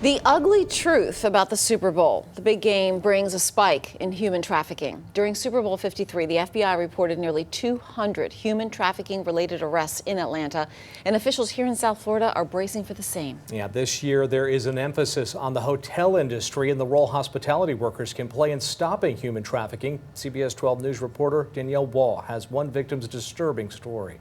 The ugly truth about the Super Bowl. The big game brings a spike in human trafficking. During Super Bowl 53, the FBI reported nearly 200 human trafficking related arrests in Atlanta, and officials here in South Florida are bracing for the same. Yeah, this year there is an emphasis on the hotel industry and the role hospitality workers can play in stopping human trafficking. CBS 12 News reporter Danielle Wall has one victim's disturbing story.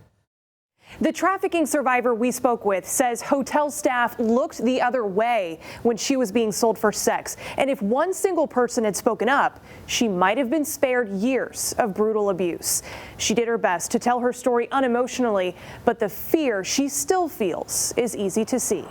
The trafficking survivor we spoke with says hotel staff looked the other way when she was being sold for sex. And if one single person had spoken up, she might have been spared years of brutal abuse. She did her best to tell her story unemotionally, but the fear she still feels is easy to see.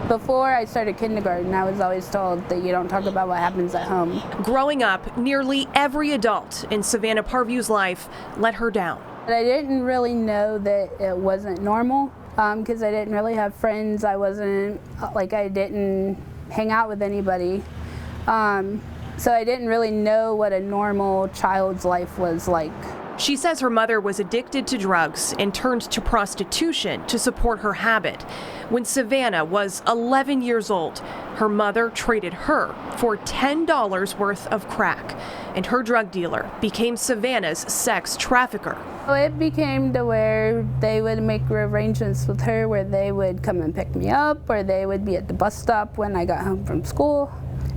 Before I started kindergarten, I was always told that you don't talk about what happens at home. Growing up, nearly every adult in Savannah Parview's life let her down. But I didn't really know that it wasn't normal because I didn't really have friends. I didn't hang out with anybody. So I didn't really know what a normal child's life was like. She says her mother was addicted to drugs and turned to prostitution to support her habit. When Savannah was 11 years old, her mother traded her for $10 worth of crack, and her drug dealer became Savannah's sex trafficker. It became to where they would make arrangements with her where they would come and pick me up, or they would be at the bus stop when I got home from school.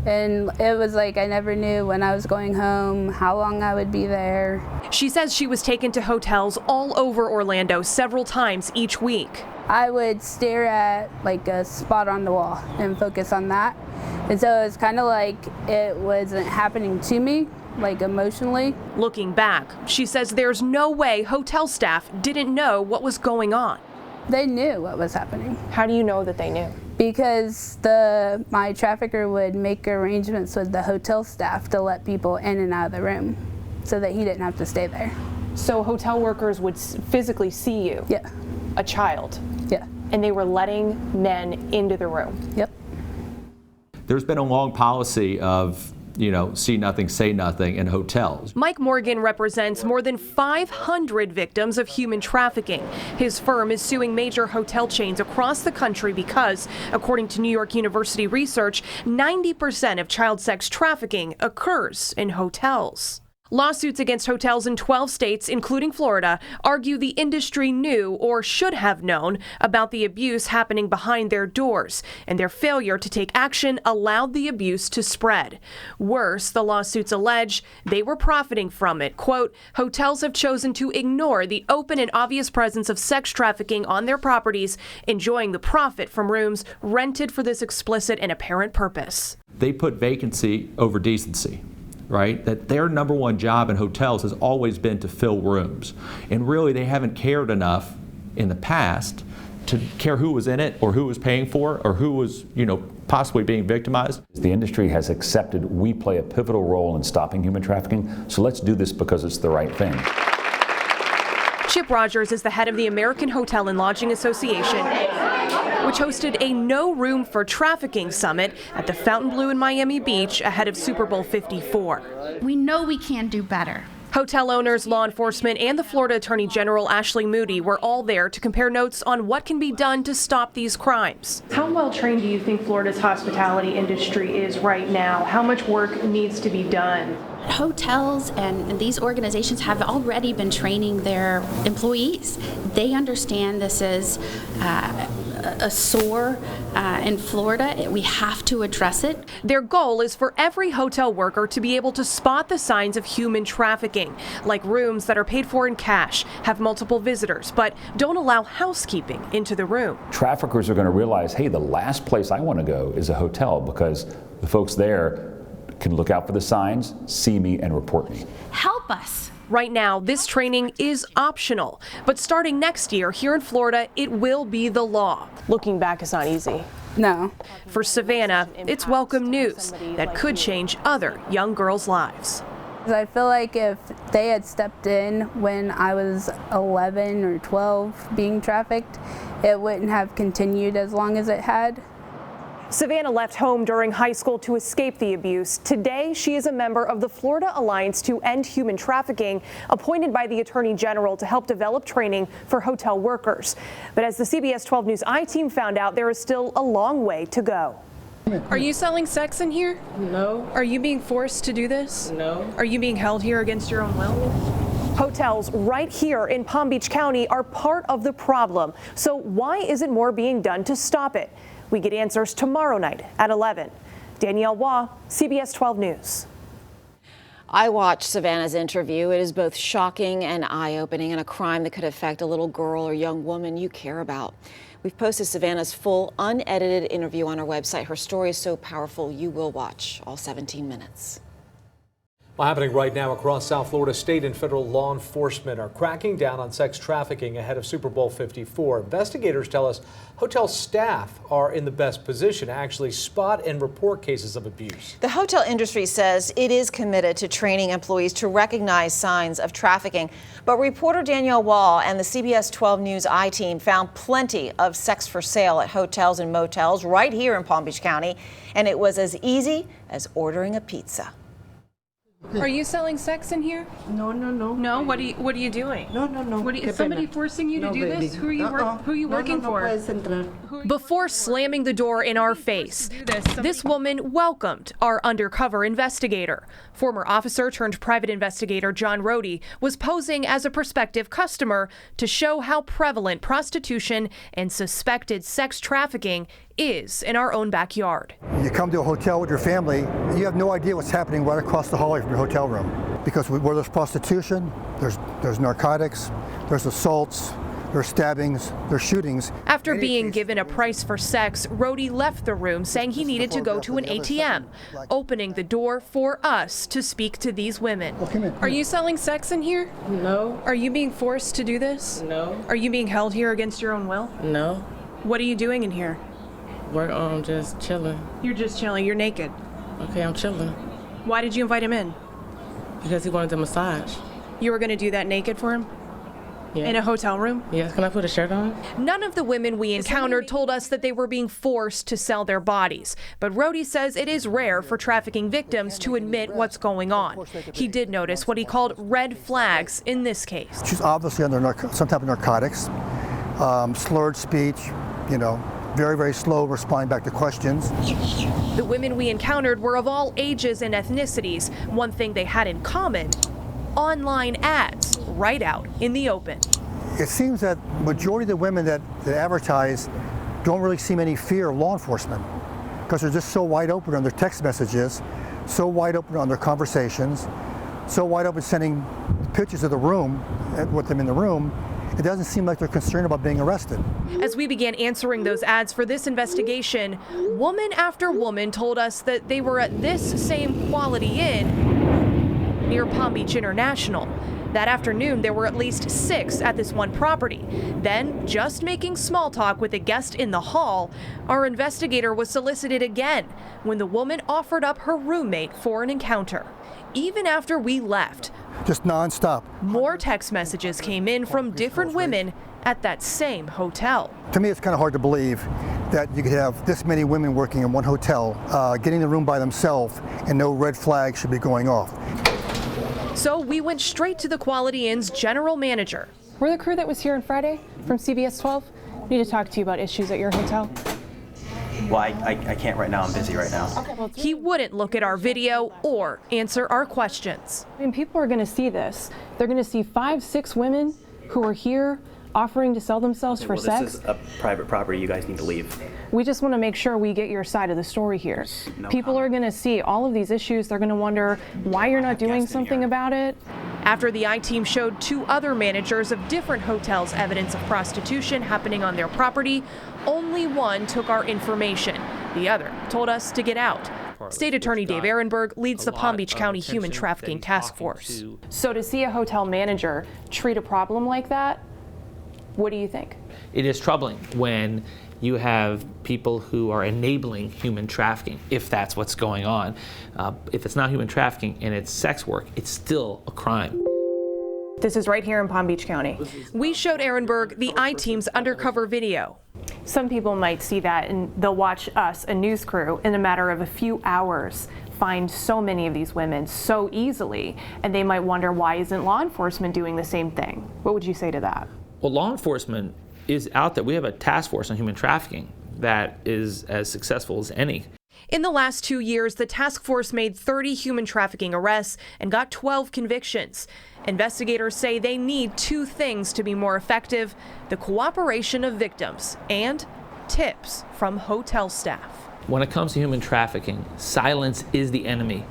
And it was like I never knew when I was going home, how long I would be there. She says she was taken to hotels all over Orlando several times each week. I would stare at like a spot on the wall and focus on that. And so it was kind of like it wasn't happening to me, like emotionally. Looking back, she says there's no way hotel staff didn't know what was going on. They knew what was happening. How do you know that they knew? Because my trafficker would make arrangements with the hotel staff to let people in and out of the room so that he didn't have to stay there. So hotel workers would physically see you? Yeah. A child? Yeah. And they were letting men into the room? Yep. There's been a long policy of see nothing, say nothing in hotels. Mike Morgan represents more than 500 victims of human trafficking. His firm is suing major hotel chains across the country because, according to New York University research, 90% of child sex trafficking occurs in hotels. Lawsuits against hotels in 12 states, including Florida, argue the industry knew or should have known about the abuse happening behind their doors, and their failure to take action allowed the abuse to spread. Worse, the lawsuits allege they were profiting from it. Quote, hotels have chosen to ignore the open and obvious presence of sex trafficking on their properties, enjoying the profit from rooms rented for this explicit and apparent purpose. They put vacancy over decency. Right? That their number one job in hotels has always been to fill rooms. And really they haven't cared enough in the past to care who was in it or who was paying for or who was, possibly being victimized. The industry has accepted we play a pivotal role in stopping human trafficking, so let's do this because it's the right thing. Chip Rogers is the head of the American Hotel and Lodging Association, which hosted a No Room for Trafficking summit at the Fontainebleau in Miami Beach ahead of Super Bowl 54. We know we can do better. Hotel owners, law enforcement, and the Florida Attorney General Ashley Moody were all there to compare notes on what can be done to stop these crimes. How well trained do you think Florida's hospitality industry is right now? How much work needs to be done? Hotels and these organizations have already been training their employees. They understand this is a sore in Florida. We have to address it. Their goal is for every hotel worker to be able to spot the signs of human trafficking, like rooms that are paid for in cash, have multiple visitors, but don't allow housekeeping into the room. Traffickers are going to realize, hey, the last place I want to go is a hotel because the folks there can look out for the signs, see me, and report me. Help us. Right now, this training is optional, but starting next year here in Florida, it will be the law. Looking back is not easy. No. For Savannah, it's welcome news that could change other young girls' lives. I feel like if they had stepped in when I was 11 or 12 being trafficked, it wouldn't have continued as long as it had. Savannah left home during high school to escape the abuse. Today, she is a member of the Florida Alliance to End Human Trafficking, appointed by the Attorney General to help develop training for hotel workers. But as the CBS 12 News I-team found out, there is still a long way to go. Are you selling sex in here? No. Are you being forced to do this? No. Are you being held here against your own will? Hotels right here in Palm Beach County are part of the problem. So why isn't more being done to stop it? We get answers tomorrow night at 11. Danielle Waugh, CBS 12 News. I watched Savannah's interview. It is both shocking and eye-opening, and a crime that could affect a little girl or young woman you care about. We've posted Savannah's full, unedited interview on our website. Her story is so powerful, you will watch all 17 minutes. Well, happening right now across South Florida, state and federal law enforcement are cracking down on sex trafficking ahead of Super Bowl 54. Investigators tell us hotel staff are in the best position to actually spot and report cases of abuse. The hotel industry says it is committed to training employees to recognize signs of trafficking. But reporter Danielle Waugh and the CBS 12 News I-team found plenty of sex for sale at hotels and motels right here in Palm Beach County. And it was as easy as ordering a pizza. Are you selling sex in here? No. No. What are you doing? No. Is somebody forcing you to do this? Who are you working for? Before slamming the door in our face, this woman welcomed our undercover investigator. Former officer turned private investigator John Rohde was posing as a prospective customer to show how prevalent prostitution and suspected sex trafficking is in our own backyard. You come to a hotel with your family, you have no idea what's happening right across the hallway from your hotel room. Because where there's prostitution, there's narcotics, there's assaults, there's stabbings, there's shootings. After being given a price for sex, Rohde left the room saying he needed to go to an ATM, opening the door for us to speak to these women. Are you selling sex in here? No. Are you being forced to do this? No. Are you being held here against your own will? No. What are you doing in here? We're just chilling. You're just chilling. You're naked. Okay, I'm chilling. Why did you invite him in? Because he wanted the massage. You were going to do that naked for him? Yeah. In a hotel room? Yes, can I put a shirt on? None of the women we encountered told us that they were being forced to sell their bodies. But Rohde says it is rare for trafficking victims to admit what's going on. He did notice what he called red flags in this case. She's obviously under some type of narcotics, slurred speech, very, very slow responding back to questions. The women we encountered were of all ages and ethnicities. One thing they had in common: online ads right out in the open. It seems that majority of the women that advertise don't really seem any fear of law enforcement because they're just so wide open on their text messages, so wide open on their conversations, so wide open sending pictures of the room with them in the room. It doesn't seem like they're concerned about being arrested. As we began answering those ads for this investigation, woman after woman told us that they were at this same Quality Inn near Palm Beach International. That afternoon, there were at least 6 at this one property. Then, just making small talk with a guest in the hall, our investigator was solicited again when the woman offered up her roommate for an encounter. Even after we left, just nonstop, more text messages came in from different women at that same hotel. To me, it's kind of hard to believe that you could have this many women working in one hotel, getting the room by themselves, and no red flag should be going off. So we went straight to the Quality Inn's general manager. We're the crew that was here on Friday from CBS 12. We need to talk to you about issues at your hotel. Well, I can't right now. I'm busy right now. Okay. He wouldn't look at our video or answer our questions. And people are going to see this. They're going to see 5, 6 women who are here offering to sell themselves for sex. This is a private property. You guys need to leave. We just want to make sure we get your side of the story here. People are going to see all of these issues. They're going to wonder why you're not doing something about it. After the I-team showed 2 other managers of different hotels evidence of prostitution happening on their property, only one took our information. The other told us to get out. State Attorney Dave Ehrenberg leads the Palm Beach County Human Trafficking Task Force. So to see a hotel manager treat a problem like that, what do you think? It is troubling when you have people who are enabling human trafficking, if that's what's going on. If it's not human trafficking and it's sex work, it's still a crime. This is right here in Palm Beach County. We showed Ehrenberg the I-team's undercover video. Some people might see that and they'll watch us, a news crew, in a matter of a few hours find so many of these women so easily, and they might wonder, why isn't law enforcement doing the same thing? What would you say to that? Well, law enforcement is out there. We have a task force on human trafficking that is as successful as any. In the last 2 years, the task force made 30 human trafficking arrests and got 12 convictions. Investigators say they need two things to be more effective: the cooperation of victims and tips from hotel staff. When it comes to human trafficking, silence is the enemy.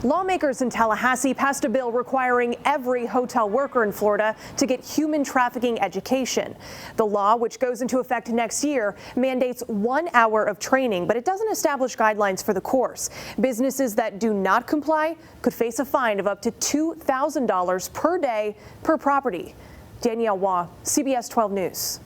Lawmakers in Tallahassee passed a bill requiring every hotel worker in Florida to get human trafficking education. The law, which goes into effect next year, mandates 1 hour of training, but it doesn't establish guidelines for the course. Businesses that do not comply could face a fine of up to $2,000 per day per property. Danielle Waugh, CBS 12 News.